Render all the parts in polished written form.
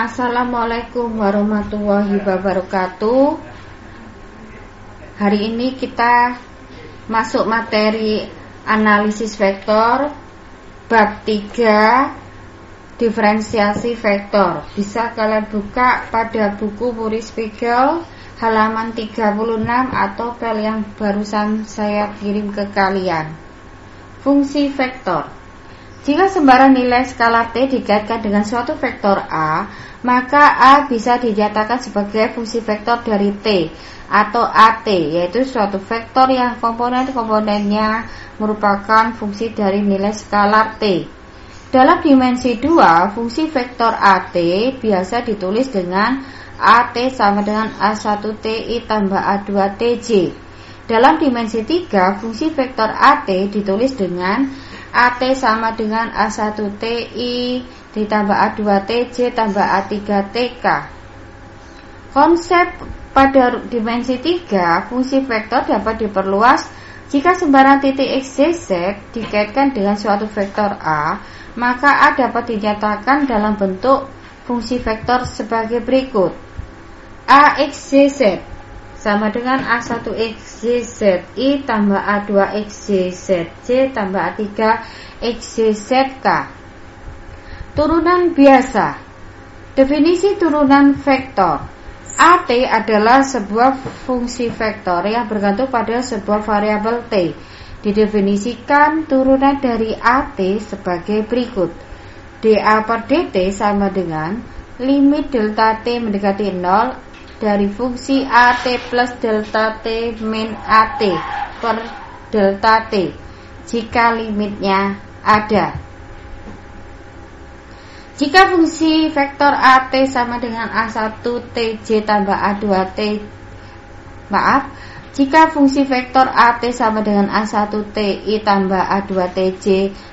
Assalamualaikum warahmatullahi wabarakatuh. Hari ini kita masuk materi analisis vektor bab 3 diferensiasi vektor. Bisa kalian buka pada buku Muri Spiegel halaman 36 atau file yang barusan saya kirim ke kalian. Fungsi vektor. Jika sembarang nilai skala T dikaitkan dengan suatu vektor A, maka A bisa dinyatakan sebagai fungsi vektor dari T atau AT, yaitu suatu vektor yang komponen-komponennya merupakan fungsi dari nilai skalar T. Dalam dimensi 2, fungsi vektor AT biasa ditulis dengan AT sama dengan A1TI tambah A2TJ. Dalam dimensi 3, fungsi vektor AT ditulis dengan AT sama dengan A1TI ditambah A2TJ tambah A3TK. Konsep pada dimensi 3, fungsi vektor dapat diperluas jika sembarang titik x, y, z dikaitkan dengan suatu vektor A, maka A dapat dinyatakan dalam bentuk fungsi vektor sebagai berikut. AX, Y, Z sama dengan A1X, Y, Z I tambah A2X, Y, Z J tambah A3X, Y, Z K. Turunan biasa. Definisi turunan vektor. AT adalah sebuah fungsi vektor yang bergantung pada sebuah variabel T. Didefinisikan turunan dari AT sebagai berikut. dA per dt sama dengan limit delta T mendekati 0 dari fungsi AT plus delta T min AT per delta T jika limitnya ada. Jika fungsi vektor AT sama dengan A1TJ tambah jika fungsi vektor AT sama dengan A1TI tambah A2TJ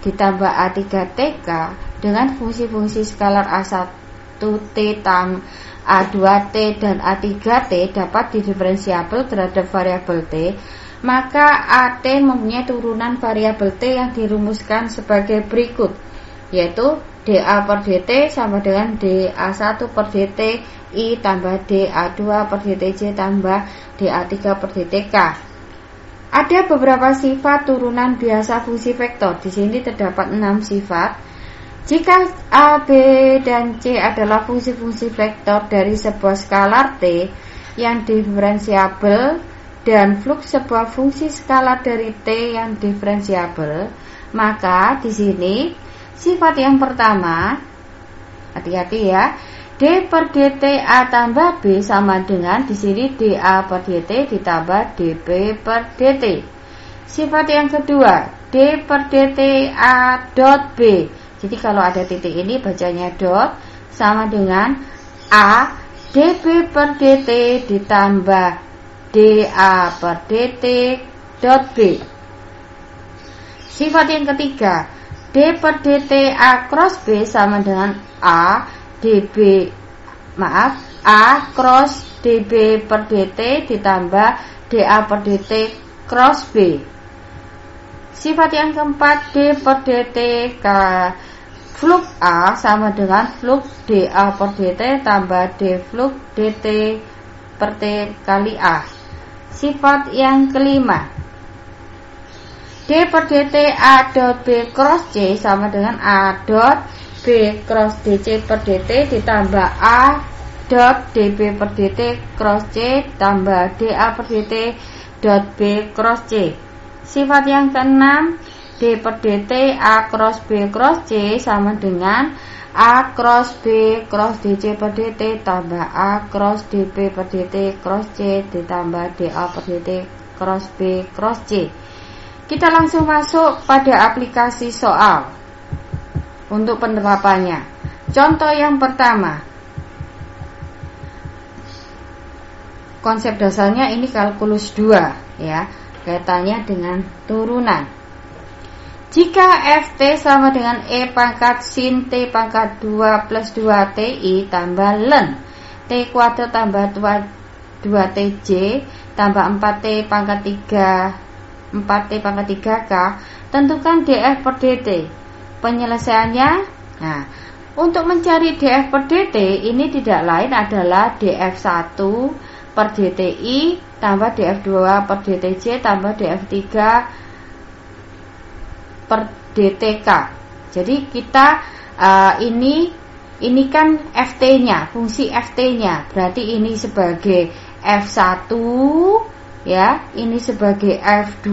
ditambah A3TK dengan fungsi-fungsi skalar A1T A2T dan A3T dapat didiferensiabel terhadap variabel T, maka AT mempunyai turunan variabel T yang dirumuskan sebagai berikut, yaitu dA per dt sama dengan dA1 per dt I tambah dA2 per dtj tambah dA3 per dtk. Ada beberapa sifat turunan biasa fungsi vektor. Di sini terdapat 6 sifat. Jika A, B, dan C adalah fungsi-fungsi vektor dari sebuah skalar T yang diferensiabel dan flux sebuah fungsi skalar dari T yang diferensiabel, maka di sini sifat yang pertama, hati-hati ya, D per dt A tambah B sama dengan di sini dA per dt ditambah dB per dt. Sifat yang kedua, D per dt A dot B. Jadi kalau ada titik ini bacanya dot sama dengan A dB per dt ditambah dA per dt dot B. Sifat yang ketiga, D per dt A cross B sama dengan A cross dB per dt ditambah dA per dt cross B. Sifat yang keempat, D per dt flux A sama dengan flux dA per dt tambah D flux dt per T kali A. Sifat yang kelima, D per dt A dot B cross C sama dengan A dot B cross DC per dt ditambah A dot dB per dt cross C tambah dA per dt dot B cross C. Sifat yang keenam, D per dt A cross B cross C sama dengan A cross B cross DC per dt tambah A cross dB per dt cross C ditambah dA per dt cross B cross C. Kita langsung masuk pada aplikasi soal untuk penerapannya. Contoh yang pertama, konsep dasarnya ini kalkulus 2 ya, kaitannya dengan turunan. Jika Ft sama dengan E pangkat sin T pangkat 2 plus 2 Ti tambah ln T kuadrat tambah 2 Tj tambah 4T pangkat 4T pangkat 3K, tentukan dF per dt. Penyelesaiannya, nah, Untuk mencari df per dt ini tidak lain adalah df1 per dti tambah df2 per dtj tambah df3 per dtk. Jadi kita ini kan ft-nya, fungsi ft-nya. Berarti ini sebagai f1 ya, ini sebagai f2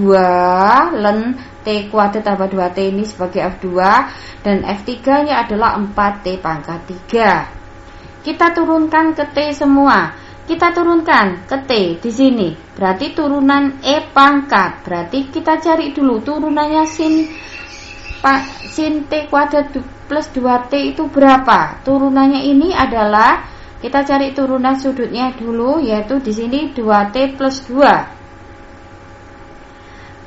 ln t kuadrat tambah 2t ini sebagai f2, dan f3 nya adalah 4t pangkat 3. Kita turunkan ke t semua. Kita turunkan ke t di sini. Berarti turunan e pangkat. Berarti kita cari dulu turunannya sin t kuadrat plus 2t itu berapa? Turunannya ini adalah, kita cari turunan sudutnya dulu, yaitu di sini 2t plus 2.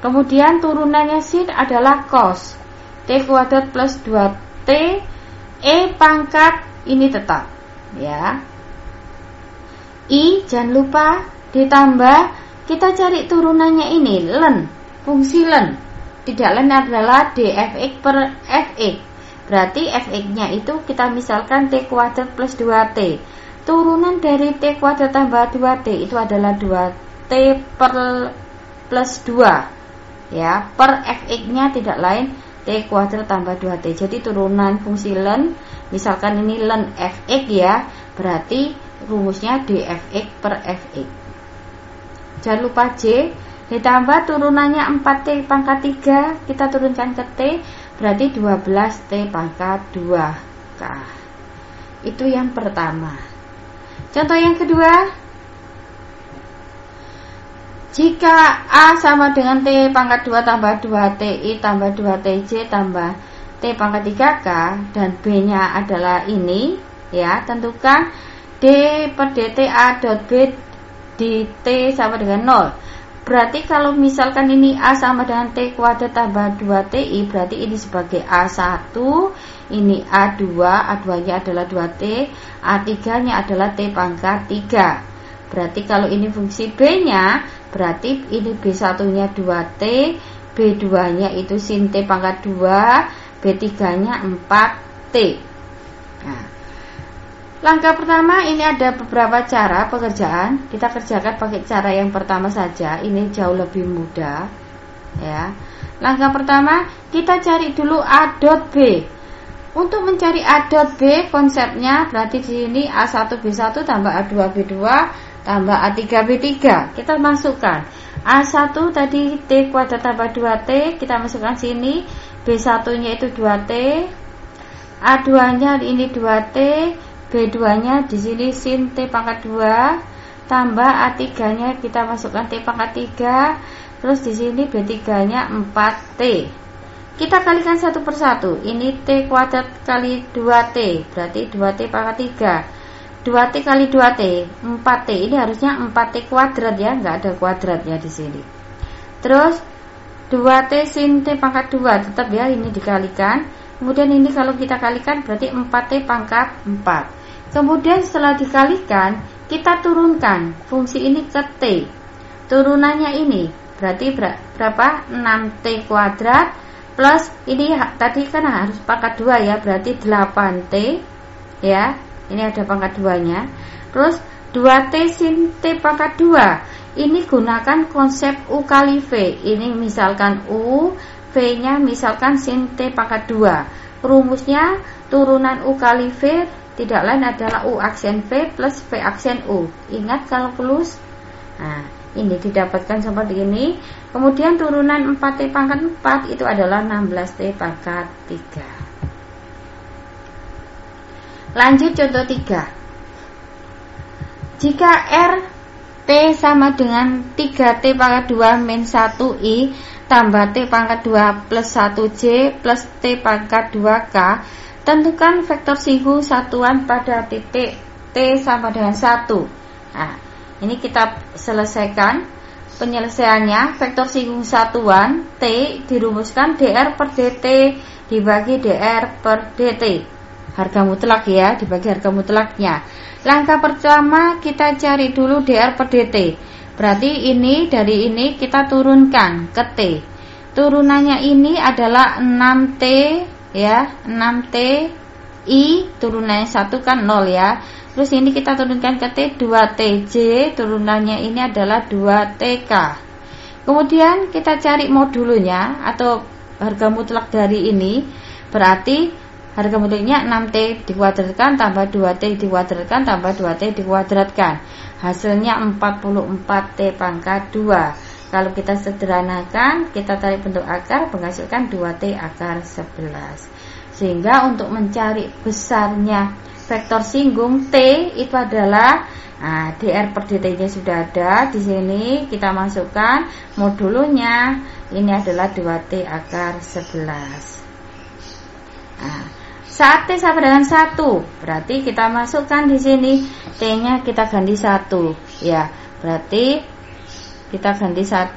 Kemudian turunannya sin adalah cos t kuadrat plus 2t e pangkat ini tetap ya. I jangan lupa ditambah, kita cari turunannya ini ln, fungsi ln. Tidak lain adalah dfx per fx. Berarti fx-nya itu kita misalkan t kuadrat plus 2t. Turunan dari t kuadrat tambah 2t itu adalah 2t per plus 2 ya, per fx-nya tidak lain t kuadrat tambah 2t. Jadi turunan fungsi ln, misalkan ini ln fx ya, berarti rumusnya dfx per fx. Jangan lupa j ditambah turunannya 4t pangkat 3, kita turunkan ke t, berarti 12t pangkat 2k. Itu yang pertama. Contoh yang kedua, jika a sama dengan t pangkat 2 tambah 2ti tambah 2tj tambah t pangkat 3k, dan b nya adalah ini ya, tentukan d per dt a dot b di t sama dengan 0. Berarti kalau misalkan ini a sama dengan t kuadrat tambah 2ti, berarti ini sebagai a1, ini a2, a2 nya adalah 2t, a3 nya adalah t pangkat 3. Berarti kalau ini fungsi b nya, berarti ini b1 nya 2t, b2 nya itu sin t pangkat 2, b3 nya 4t. Nah, langkah pertama ini ada beberapa cara pekerjaan. Kita kerjakan pakai cara yang pertama saja. Ini jauh lebih mudah ya. Langkah pertama, kita cari dulu a dot b. Untuk mencari a dot b, konsepnya berarti di sini a1 b1 tambah a2 b2 tambah a3 b3. Kita masukkan a1 tadi t kuadrat tambah 2t, kita masukkan sini. B1 nya itu 2t, a2 nya ini 2t, B2 nya di sini sin t pangkat 2 tambah A3 nya kita masukkan t pangkat 3, terus di sini B3 nya 4t. Kita kalikan satu persatu. Ini t kuadrat kali 2t, berarti 2t pangkat 3. 2t kali 2t 4t. Ini harusnya 4t kuadrat ya, nggak ada kuadratnya di sini. Terus 2t sin t pangkat 2 tetap ya, ini dikalikan. Kemudian ini kalau kita kalikan berarti 4t pangkat 4. Kemudian setelah dikalikan, kita turunkan fungsi ini ke t. Turunannya ini berarti berapa? 6t kuadrat plus ini tadi kan harus pangkat 2 ya, berarti 8t ya. Ini ada pangkat 2 nya. Terus 2t sin t pangkat 2. Ini gunakan konsep u kali v. Ini misalkan u, v nya misalkan sin t pangkat 2. Rumusnya turunan u kali v tidak lain adalah u aksen v plus v aksen u. Ingat kalau plus. Nah, ini didapatkan seperti ini. Kemudian turunan 4t pangkat 4 itu adalah 16t pangkat 3. Lanjut contoh 3. Jika r t sama dengan 3t pangkat 2 min 1i tambah t pangkat 2 plus 1j plus t pangkat 2k, tentukan vektor singgung satuan pada titik t sama dengan 1. Nah, ini kita selesaikan penyelesaiannya. Vektor singgung satuan t dirumuskan dr per dt dibagi dr per dt. Harga mutlak ya, dibagi harga mutlaknya. Langkah pertama kita cari dulu dr per dt. Berarti ini dari ini kita turunkan ke t. Turunannya ini adalah 6t ya, 6t I turunannya 1 kan 0 ya. Terus ini kita turunkan ke T, 2TJ turunannya ini adalah 2TK. Kemudian kita cari modulunya atau harga mutlak dari ini. Berarti harga mutlaknya 6T dikuadratkan tambah 2T dikuadratkan tambah 2T dikuadratkan. Hasilnya 44T pangkat 2. Kalau kita sederhanakan, kita tarik bentuk akar menghasilkan 2T akar 11. Sehingga untuk mencari besarnya vektor singgung T itu adalah dr per dt-nya sudah ada di sini, kita masukkan modulunya, ini adalah 2T akar 11. Saat T sama dengan 1, berarti kita masukkan di sini T-nya kita ganti 1 ya. Berarti kita ganti 1.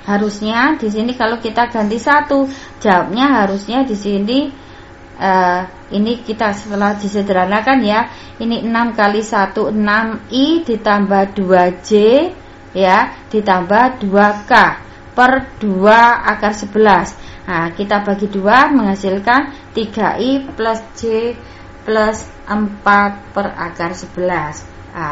Harusnya di sini kalau kita ganti 1, jawabnya harusnya di sini ini kita setelah disederhanakan ya. Ini 6 kali 1 6I ditambah 2J ya, ditambah 2K per 2 akar 11. Nah, kita bagi 2 menghasilkan 3I plus J plus 4 per akar 11.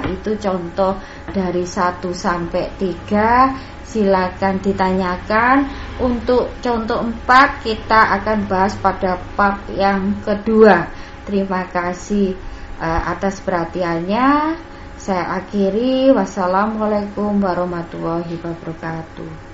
Itu contoh dari 1 sampai 3. Silakan ditanyakan. Untuk contoh 4 kita akan bahas pada bab yang kedua. Terima kasih atas perhatiannya. Saya akhiri. Wassalamualaikum warahmatullahi wabarakatuh.